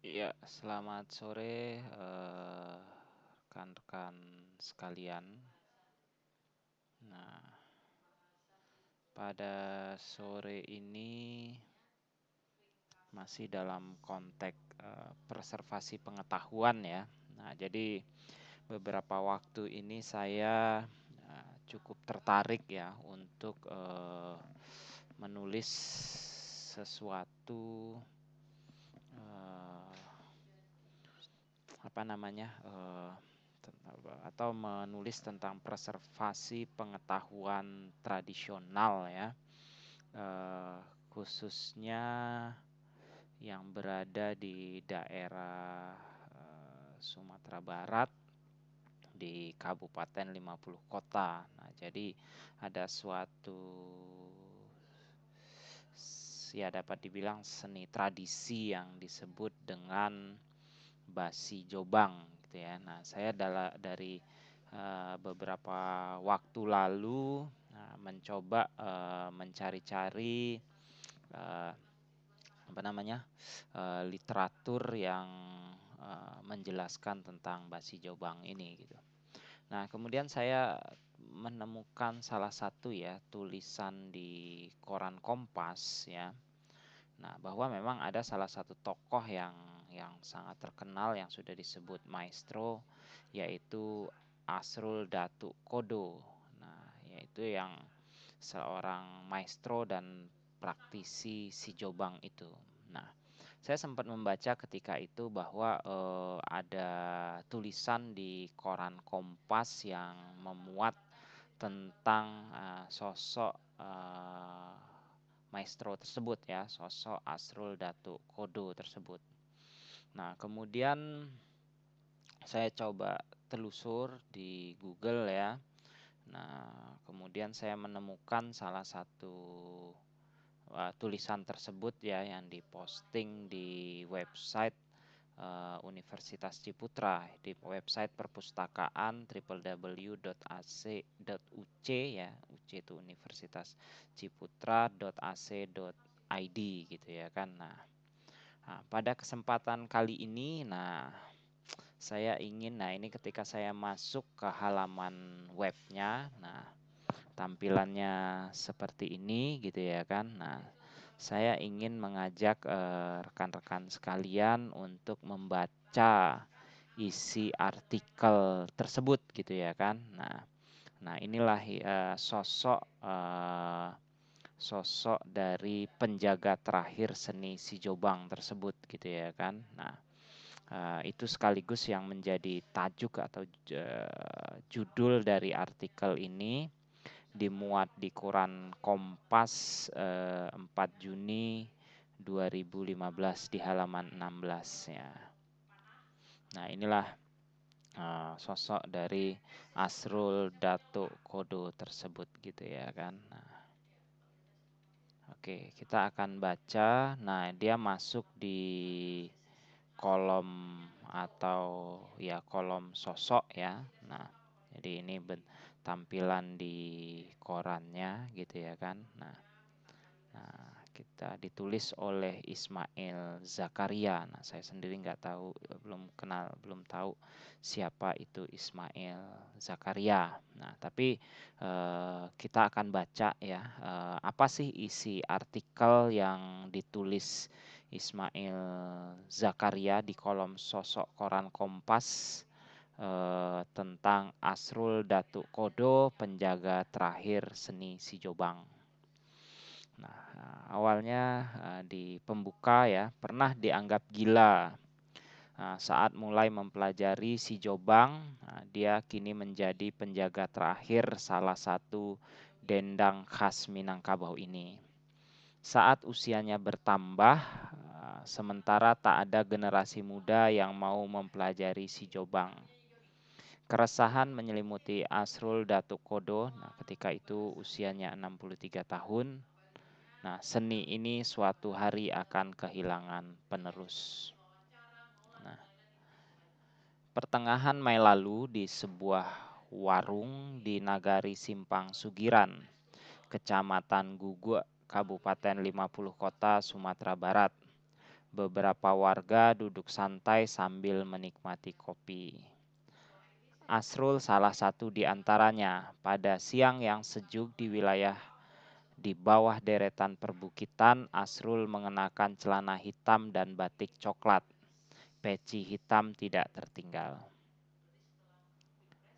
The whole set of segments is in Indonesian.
Ya, selamat sore, rekan-rekan sekalian. Nah, pada sore ini masih dalam konteks preservasi pengetahuan ya. Nah, jadi beberapa waktu ini saya cukup tertarik ya untuk menulis sesuatu eh, apa namanya atau menulis tentang preservasi pengetahuan tradisional ya, eh, khususnya yang berada di daerah Sumatera Barat di Kabupaten 50 Kota. Nah, jadi ada suatu ya dapat dibilang seni tradisi yang disebut dengan Basi Jobang gitu ya. Nah, saya dari beberapa waktu lalu mencoba mencari-cari eh, apa namanya literatur yang menjelaskan tentang Basi Jobang ini gitu. Nah, kemudian saya menemukan salah satu ya tulisan di koran Kompas ya. Nah, bahwa memang ada salah satu tokoh yang sangat terkenal yang sudah disebut maestro, yaitu Asrul Datuk Kodo. Nah, yaitu yang seorang maestro dan praktisi si Jobang itu. Nah, saya sempat membaca ketika itu bahwa ada tulisan di koran Kompas yang memuat tentang sosok maestro tersebut ya, sosok Asrul Datuk Kodo tersebut. Nah, kemudian saya coba telusur di Google ya. Nah, kemudian saya menemukan salah satu tulisan tersebut ya yang diposting di website Universitas Ciputra, di website perpustakaan www.ac.uc ya, UC itu Universitas Ciputra.ac.id gitu ya kan. Nah, pada kesempatan kali ini, saya ingin, ini ketika saya masuk ke halaman webnya, tampilannya seperti ini gitu ya kan. Nah, saya ingin mengajak rekan-rekan sekalian untuk membaca isi artikel tersebut gitu ya kan. Nah, inilah sosok dari penjaga terakhir seni si Jobang tersebut gitu ya kan. Nah, itu sekaligus yang menjadi tajuk atau judul dari artikel ini, dimuat di koran Kompas 4 Juni 2015 di halaman 16 ya. Nah, inilah sosok dari Asrul Datuk Kodo tersebut gitu ya kan. Nah, oke, kita akan baca. Nah, dia masuk di kolom atau ya kolom sosok ya. Nah, jadi ini tampilan di korannya gitu ya kan. Kita ditulis oleh Ismail Zakaria. Nah, saya sendiri nggak tahu, belum tahu siapa itu Ismail Zakaria. Nah, tapi kita akan baca ya, apa sih isi artikel yang ditulis Ismail Zakaria di kolom sosok koran Kompas tentang Asrul Datuk Kodo, penjaga terakhir seni si Jobang. Nah, awalnya di pembuka ya, pernah dianggap gila. Saat mulai mempelajari si Jobang, dia kini menjadi penjaga terakhir salah satu dendang khas Minangkabau ini. Saat usianya bertambah, sementara tak ada generasi muda yang mau mempelajari si Jobang. Keresahan menyelimuti Asrul Datuk Kodo, ketika itu usianya 63 tahun. Nah, seni ini suatu hari akan kehilangan penerus. Nah, pertengahan Mei lalu di sebuah warung di Nagari Simpang Sugiran, Kecamatan Guguk, Kabupaten 50 Kota, Sumatera Barat, Beberapa warga duduk santai sambil menikmati kopi. Asrul salah satu di antaranya. Pada siang yang sejuk di wilayah di bawah deretan perbukitan, Asrul mengenakan celana hitam dan batik coklat. Peci hitam tidak tertinggal.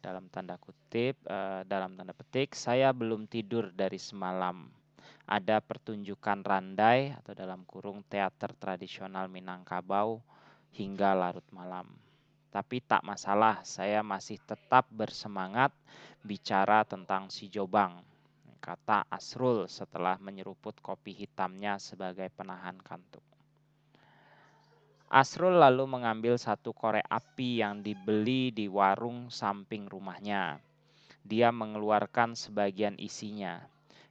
Dalam tanda kutip, dalam tanda petik, saya belum tidur dari semalam. Ada pertunjukan randai atau dalam kurung teater tradisional Minangkabau hingga larut malam. Tapi tak masalah, saya masih tetap bersemangat bicara tentang si Jobang, kata Asrul setelah menyeruput kopi hitamnya sebagai penahan kantuk. Asrul lalu mengambil satu korek api yang dibeli di warung samping rumahnya. Dia mengeluarkan sebagian isinya.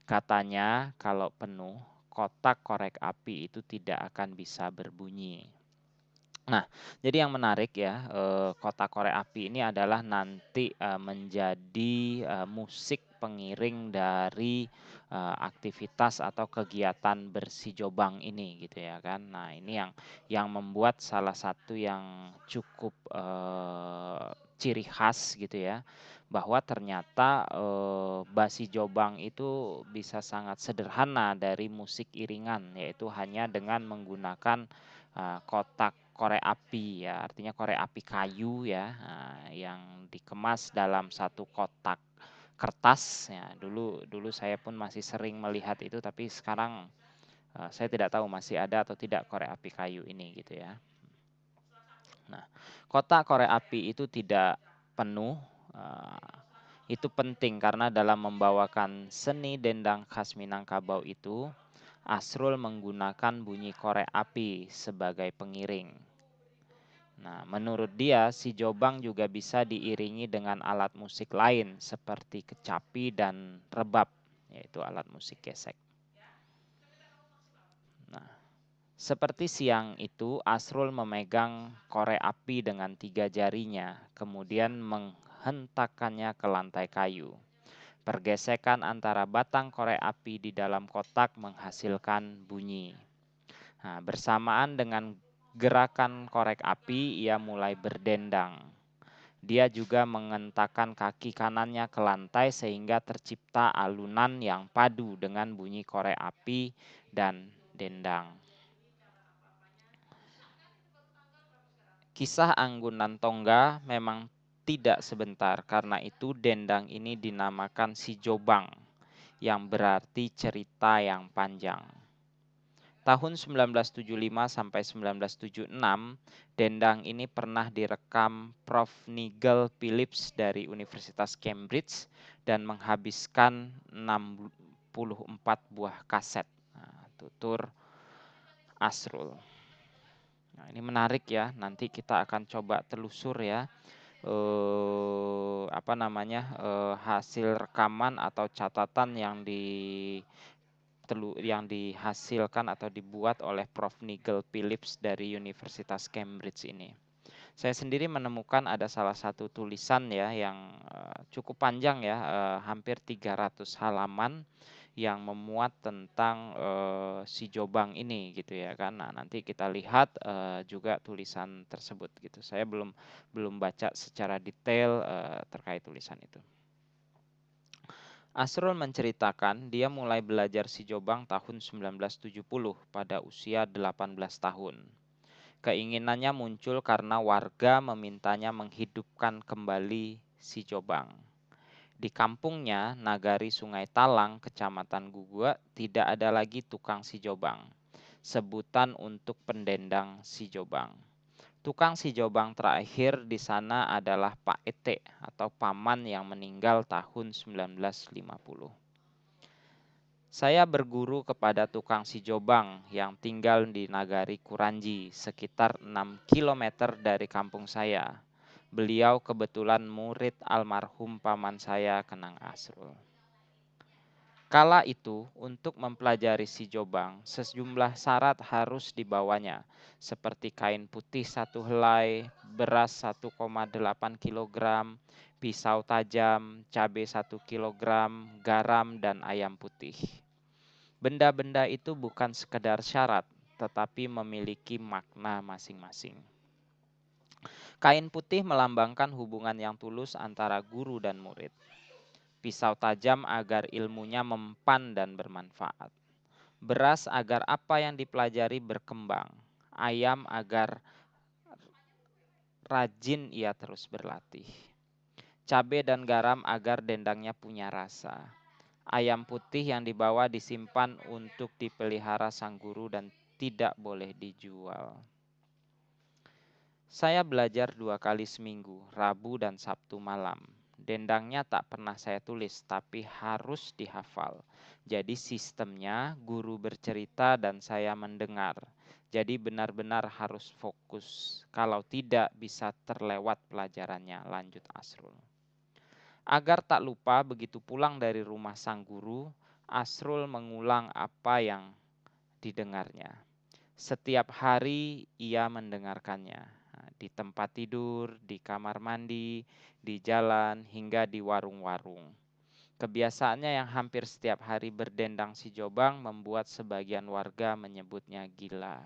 Katanya kalau penuh, kotak korek api itu tidak akan bisa berbunyi. Nah, jadi yang menarik ya, kotak korek api ini adalah nanti menjadi musik pengiring dari aktivitas atau kegiatan bersijobang ini gitu ya kan. Nah, ini yang membuat salah satu yang cukup ciri khas gitu ya, bahwa ternyata basi jobang itu bisa sangat sederhana dari musik iringan, yaitu hanya dengan menggunakan kotak korek api ya, artinya korek api kayu ya, yang dikemas dalam satu kotak kertas ya. Dulu saya pun masih sering melihat itu, tapi sekarang saya tidak tahu masih ada atau tidak korek api kayu ini gitu ya. Nah, kotak korek api itu tidak penuh. Itu penting karena dalam membawakan seni dendang khas Minangkabau itu, Asrul menggunakan bunyi korek api sebagai pengiring. Nah, menurut dia, si Jobang juga bisa diiringi dengan alat musik lain seperti kecapi dan rebab, yaitu alat musik gesek. Nah, seperti siang itu, Asrul memegang korek api dengan 3 jarinya, kemudian menghentakkannya ke lantai kayu. Pergesekan antara batang korek api di dalam kotak menghasilkan bunyi. Nah, bersamaan dengan gerakan korek api, ia mulai berdendang. Dia juga mengentakkan kaki kanannya ke lantai sehingga tercipta alunan yang padu dengan bunyi korek api dan dendang. Kisah Anggunan Tongga memang tidak sebentar, karena itu dendang ini dinamakan si Jobang, yang berarti cerita yang panjang. Tahun 1975 sampai 1976, dendang ini pernah direkam Prof. Nigel Phillips dari Universitas Cambridge dan menghabiskan 64 buah kaset. Nah, tutur Asrul. Nah, ini menarik ya. Nanti kita akan coba telusur ya. Hasil rekaman atau catatan yang dihasilkan atau dibuat oleh Prof. Nigel Phillips dari Universitas Cambridge ini. Saya sendiri menemukan ada salah satu tulisan ya yang cukup panjang ya, hampir 300 halaman yang memuat tentang si Jobang ini gitu ya kan. Nah, nanti kita lihat juga tulisan tersebut gitu. Saya belum baca secara detail terkait tulisan itu. Asrul menceritakan dia mulai belajar si Jobang tahun 1970 pada usia 18 tahun. Keinginannya muncul karena warga memintanya menghidupkan kembali si Jobang. Di kampungnya, Nagari Sungai Talang, Kecamatan Gugua, tidak ada lagi tukang si Jobang. Sebutan untuk pendendang si Jobang. Tukang si Jobang terakhir di sana adalah Pak Ete atau paman yang meninggal tahun 1950. Saya berguru kepada tukang si Jobang yang tinggal di Nagari Kuranji, sekitar 6 km dari kampung saya. Beliau kebetulan murid almarhum paman saya, Kenang Asrul. Kala itu, untuk mempelajari si Jobang, sejumlah syarat harus dibawanya, seperti kain putih 1 helai, beras 1,8 kg, pisau tajam, cabai 1 kg, garam, dan ayam putih. Benda-benda itu bukan sekedar syarat, tetapi memiliki makna masing-masing. Kain putih melambangkan hubungan yang tulus antara guru dan murid. Pisau tajam agar ilmunya mempan dan bermanfaat. Beras agar apa yang dipelajari berkembang. Ayam agar rajin ia terus berlatih. Cabai dan garam agar dendangnya punya rasa. Ayam putih yang dibawa disimpan untuk dipelihara sang guru dan tidak boleh dijual. Saya belajar 2 kali seminggu, Rabu dan Sabtu malam. Dendangnya tak pernah saya tulis, tapi harus dihafal. Jadi sistemnya guru bercerita dan saya mendengar. Jadi benar-benar harus fokus. Kalau tidak bisa terlewat pelajarannya, lanjut Asrul. Agar tak lupa begitu pulang dari rumah sang guru, Asrul mengulang apa yang didengarnya. Setiap hari ia mendengarkannya, di tempat tidur, di kamar mandi, di jalan, hingga di warung-warung. Kebiasaannya yang hampir setiap hari berdendang si Jobang membuat sebagian warga menyebutnya gila.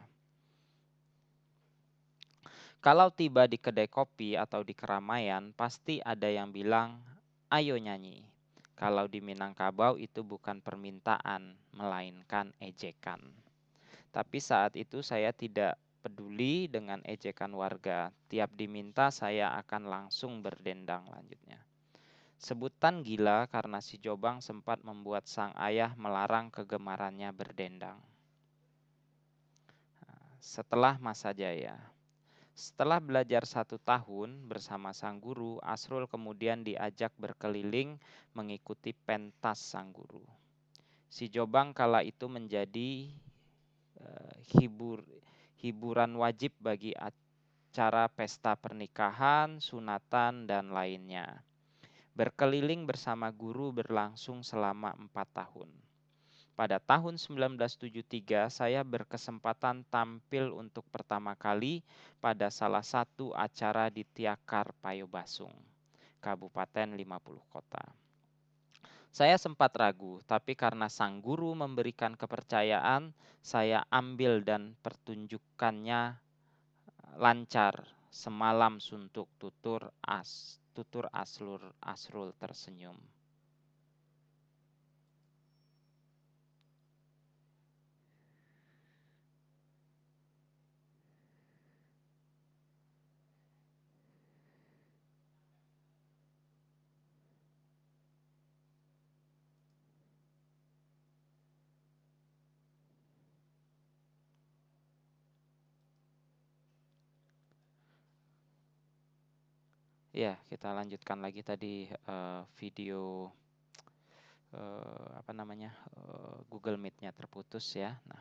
Kalau tiba di kedai kopi atau di keramaian, pasti ada yang bilang, "Ayo nyanyi." Kalau di Minangkabau itu bukan permintaan, melainkan ejekan. Tapi saat itu saya tidak peduli dengan ejekan warga. Tiap diminta saya akan langsung berdendang, lanjutnya. Sebutan gila karena si Jobang sempat membuat sang ayah melarang kegemarannya berdendang. Setelah masa jaya. Setelah belajar 1 tahun bersama sang guru, Asrul kemudian diajak berkeliling mengikuti pentas sang guru. Si Jobang kala itu menjadi hiburan wajib bagi acara pesta pernikahan, sunatan, dan lainnya. Berkeliling bersama guru berlangsung selama 4 tahun. Pada tahun 1973 saya berkesempatan tampil untuk pertama kali pada salah satu acara di Tiakar Payobasung, Kabupaten 50 Kota. Saya sempat ragu, tapi karena sang guru memberikan kepercayaan, saya ambil dan pertunjukannya lancar. Semalam suntuk tutur Asrul tersenyum. Ya, kita lanjutkan lagi tadi video Google Meet-nya terputus ya. Nah,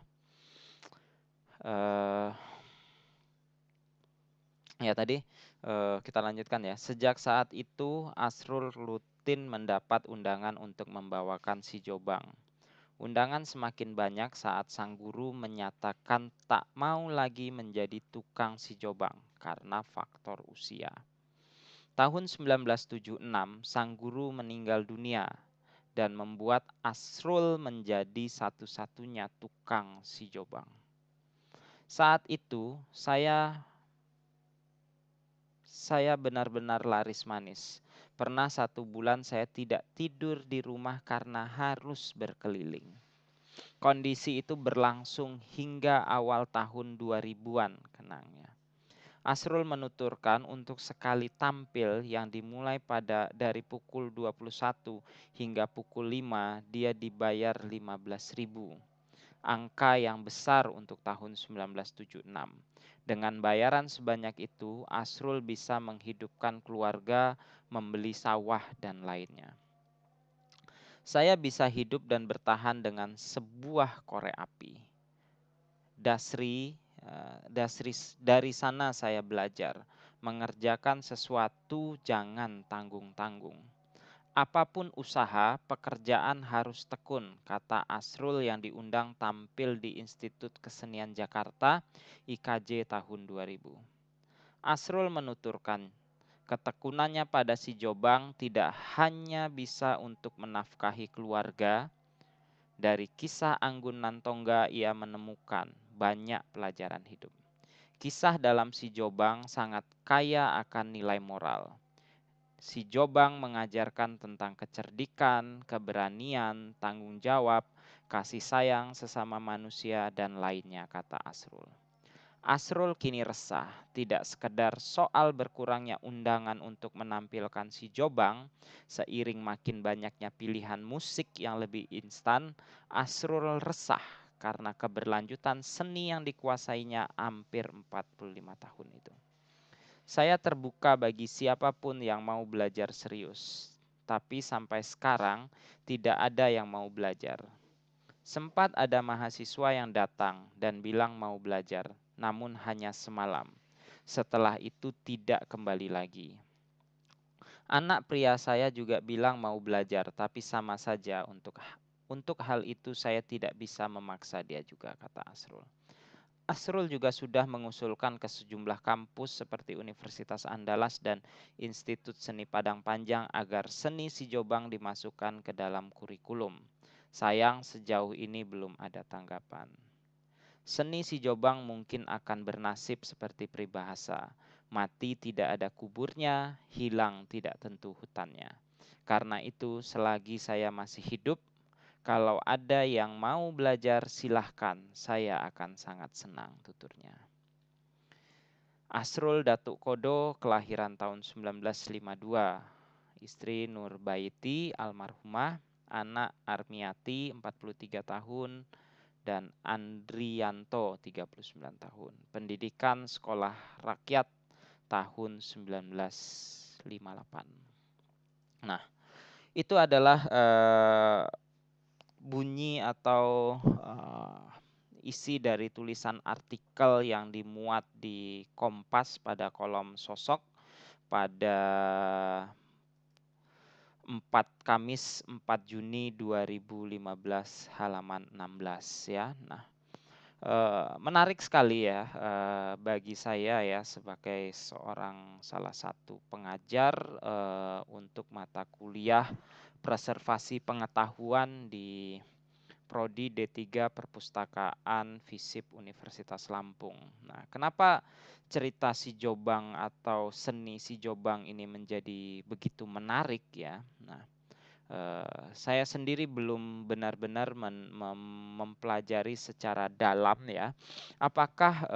ya tadi kita lanjutkan ya. Sejak saat itu Asrul rutin mendapat undangan untuk membawakan si Jobang. Undangan semakin banyak saat sang guru menyatakan tak mau lagi menjadi tukang si Jobang karena faktor usia. Tahun 1976 sang guru meninggal dunia dan membuat Asrul menjadi satu-satunya tukang si Jobang. Saat itu saya benar-benar laris manis. Pernah 1 bulan saya tidak tidur di rumah karena harus berkeliling. Kondisi itu berlangsung hingga awal tahun 2000-an kenangnya. Asrul menuturkan untuk sekali tampil yang dimulai dari pukul 21 hingga pukul 5 dia dibayar 15.000. Angka yang besar untuk tahun 1976. Dengan bayaran sebanyak itu, Asrul bisa menghidupkan keluarga, membeli sawah, dan lainnya. Saya bisa hidup dan bertahan dengan sebuah korek api. Dari sana saya belajar, mengerjakan sesuatu jangan tanggung-tanggung. Apapun usaha, pekerjaan harus tekun, kata Asrul yang diundang tampil di Institut Kesenian Jakarta, IKJ tahun 2000. Asrul menuturkan, ketekunannya pada si Jobang tidak hanya bisa untuk menafkahi keluarga. Dari kisah Anggun Nantongga ia menemukan banyak pelajaran hidup. Kisah dalam Si Jobang sangat kaya akan nilai moral. Si Jobang mengajarkan tentang kecerdikan, keberanian, tanggung jawab, kasih sayang sesama manusia, dan lainnya, kata Asrul. Asrul kini resah, tidak sekedar soal berkurangnya undangan untuk menampilkan Si Jobang, seiring makin banyaknya pilihan musik yang lebih instan, Asrul resah karena keberlanjutan seni yang dikuasainya hampir 45 tahun itu. Saya terbuka bagi siapapun yang mau belajar serius, tapi sampai sekarang tidak ada yang mau belajar. Sempat ada mahasiswa yang datang dan bilang mau belajar, namun hanya semalam. Setelah itu tidak kembali lagi. Anak pria saya juga bilang mau belajar, tapi sama saja untuk hal itu saya tidak bisa memaksa dia juga, kata Asrul. Asrul juga sudah mengusulkan ke sejumlah kampus seperti Universitas Andalas dan Institut Seni Padang Panjang agar seni Si Jobang dimasukkan ke dalam kurikulum. Sayang sejauh ini belum ada tanggapan. Seni Si Jobang mungkin akan bernasib seperti peribahasa, mati tidak ada kuburnya, hilang tidak tentu hutannya. Karena itu selagi saya masih hidup, kalau ada yang mau belajar silahkan, saya akan sangat senang, tuturnya. Asrul Datuk Kodo kelahiran tahun 1952, istri Nurbaiti almarhumah, anak Armiati 43 tahun, dan Andrianto 39 tahun. Pendidikan sekolah rakyat tahun 1958. Nah, itu adalah bunyi atau isi dari tulisan artikel yang dimuat di Kompas pada kolom sosok pada 4 Juni 2015 halaman 16 ya. Nah, menarik sekali ya bagi saya ya sebagai seorang salah satu pengajar untuk mata kuliah preservasi pengetahuan di Prodi D3 Perpustakaan FISIP Universitas Lampung. Nah, kenapa cerita Si Jobang atau seni Si Jobang ini menjadi begitu menarik ya? Nah, saya sendiri belum benar-benar mempelajari secara dalam ya. Apakah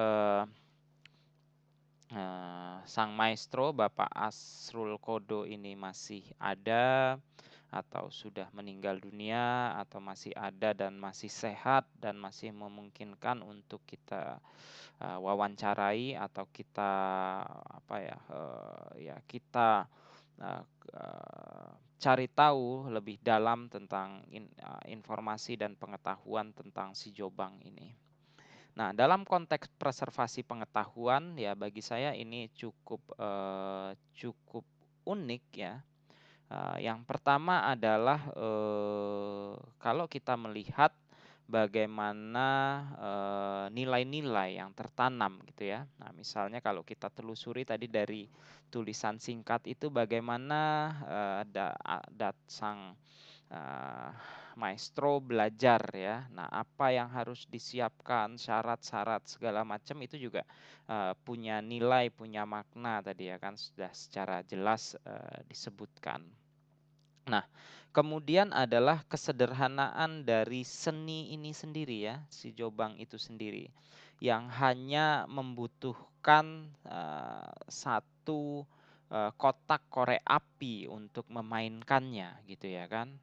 sang maestro Bapak Asrul Kodo ini masih ada atau sudah meninggal dunia atau masih ada dan masih sehat dan masih memungkinkan untuk kita wawancarai atau kita kita cari tahu lebih dalam tentang informasi dan pengetahuan tentang Si Jobang ini. Nah, dalam konteks preservasi pengetahuan ya bagi saya ini cukup unik ya. Yang pertama adalah kalau kita melihat bagaimana nilai-nilai yang tertanam gitu ya. Nah, misalnya kalau kita telusuri tadi dari tulisan singkat itu bagaimana sang maestro belajar ya. Nah, apa yang harus disiapkan, syarat-syarat segala macam itu juga punya nilai, punya makna tadi ya kan sudah secara jelas disebutkan. Nah, kemudian adalah kesederhanaan dari seni ini sendiri ya, Si Jobang itu sendiri, yang hanya membutuhkan satu kotak korek api untuk memainkannya gitu ya kan.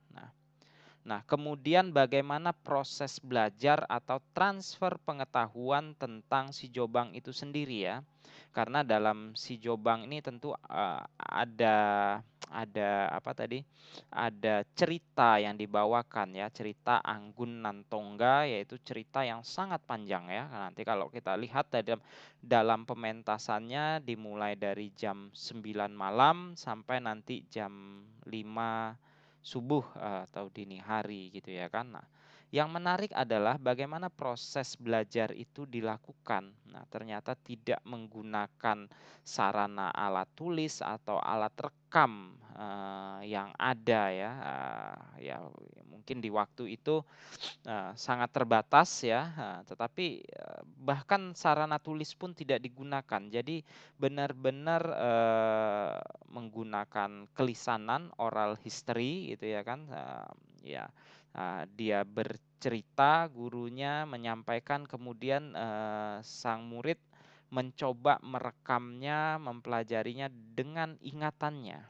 Nah, kemudian bagaimana proses belajar atau transfer pengetahuan tentang Si Jobang itu sendiri ya. Karena dalam Si Jobang ini tentu ada cerita yang dibawakan ya, cerita Anggun Nantongga, yaitu cerita yang sangat panjang ya. Nanti kalau kita lihat dalam pementasannya dimulai dari jam 9 malam sampai nanti jam 5 subuh atau dini hari gitu ya kan. Nah, Yang menarik adalah bagaimana proses belajar itu dilakukan. Nah, ternyata tidak menggunakan sarana alat tulis atau alat rekam yang ada ya. Ya mungkin di waktu itu sangat terbatas ya, tetapi bahkan sarana tulis pun tidak digunakan. Jadi benar-benar menggunakan kelisanan, oral history gitu ya kan, ya dia bercerita, gurunya menyampaikan, kemudian sang murid mencoba merekamnya, mempelajarinya dengan ingatannya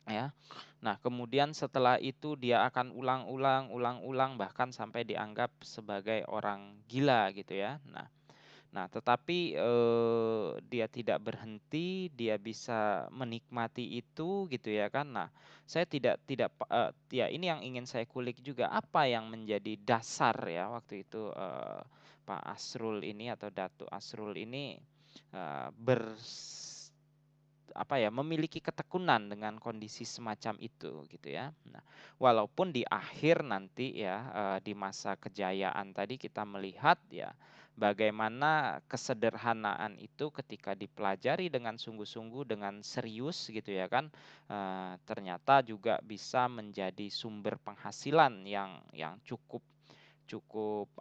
ya. Nah, kemudian setelah itu dia akan ulang-ulang, bahkan sampai dianggap sebagai orang gila gitu ya. Nah, tetapi dia tidak berhenti, dia bisa menikmati itu gitu ya kan. Nah, saya ya ini yang ingin saya kulik juga, apa yang menjadi dasar ya waktu itu Pak Asrul ini atau Datuk Asrul ini eh, memiliki ketekunan dengan kondisi semacam itu gitu ya. Nah, walaupun di akhir nanti ya di masa kejayaan tadi kita melihat ya bagaimana kesederhanaan itu ketika dipelajari dengan sungguh-sungguh, dengan serius gitu ya kan, ternyata juga bisa menjadi sumber penghasilan yang cukup cukup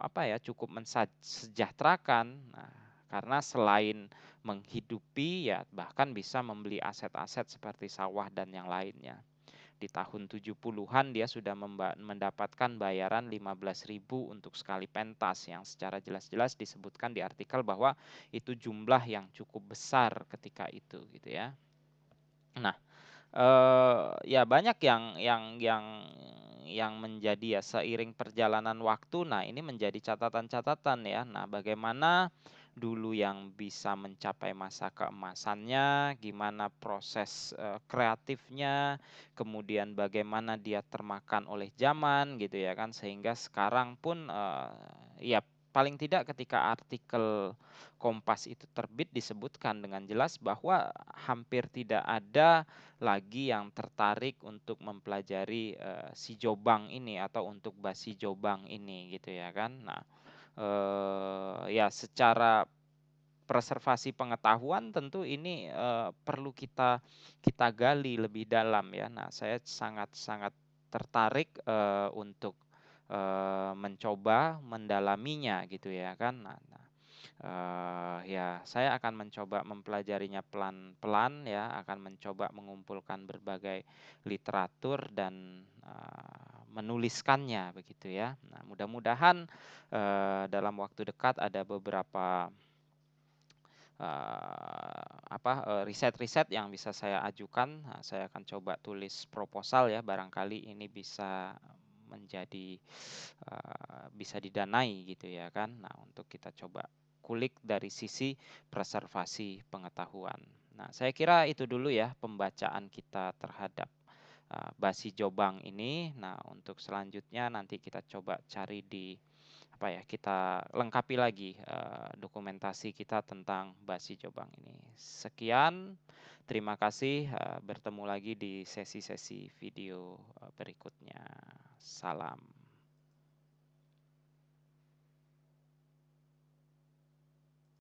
cukup mensejahterakan. Nah, karena selain menghidupi ya bahkan bisa membeli aset-aset seperti sawah dan yang lainnya. Di tahun 70-an dia sudah mendapatkan bayaran 15.000 untuk sekali pentas, yang secara jelas-jelas disebutkan di artikel bahwa itu jumlah yang cukup besar ketika itu gitu ya. Nah, ya banyak yang menjadi ya seiring perjalanan waktu. Nah, ini menjadi catatan-catatan ya. Nah, bagaimana dulu yang bisa mencapai masa keemasannya, gimana proses kreatifnya, kemudian bagaimana dia termakan oleh zaman gitu ya kan, sehingga sekarang pun ya paling tidak ketika artikel Kompas itu terbit disebutkan dengan jelas bahwa hampir tidak ada lagi yang tertarik untuk mempelajari si Jobang ini atau untuk basi Jobang ini gitu ya kan. Nah, ya secara preservasi pengetahuan tentu ini perlu kita kita gali lebih dalam ya. Nah, saya sangat-sangat tertarik untuk mencoba mendalaminya gitu ya kan. Ya, saya akan mencoba mempelajarinya pelan-pelan ya, akan mencoba mengumpulkan berbagai literatur dan menuliskannya begitu ya. Nah, mudah-mudahan dalam waktu dekat ada beberapa riset-riset yang bisa saya ajukan. Nah, saya akan coba tulis proposal ya, barangkali ini bisa menjadi bisa didanai gitu ya kan. Nah, untuk kita coba kulik dari sisi preservasi pengetahuan. Nah, saya kira itu dulu ya pembacaan kita terhadap Basi Jobang ini. Nah, untuk selanjutnya nanti kita coba cari kita lengkapi lagi dokumentasi kita tentang Basi Jobang ini. Sekian, terima kasih. Bertemu lagi di sesi-sesi video berikutnya. Salam.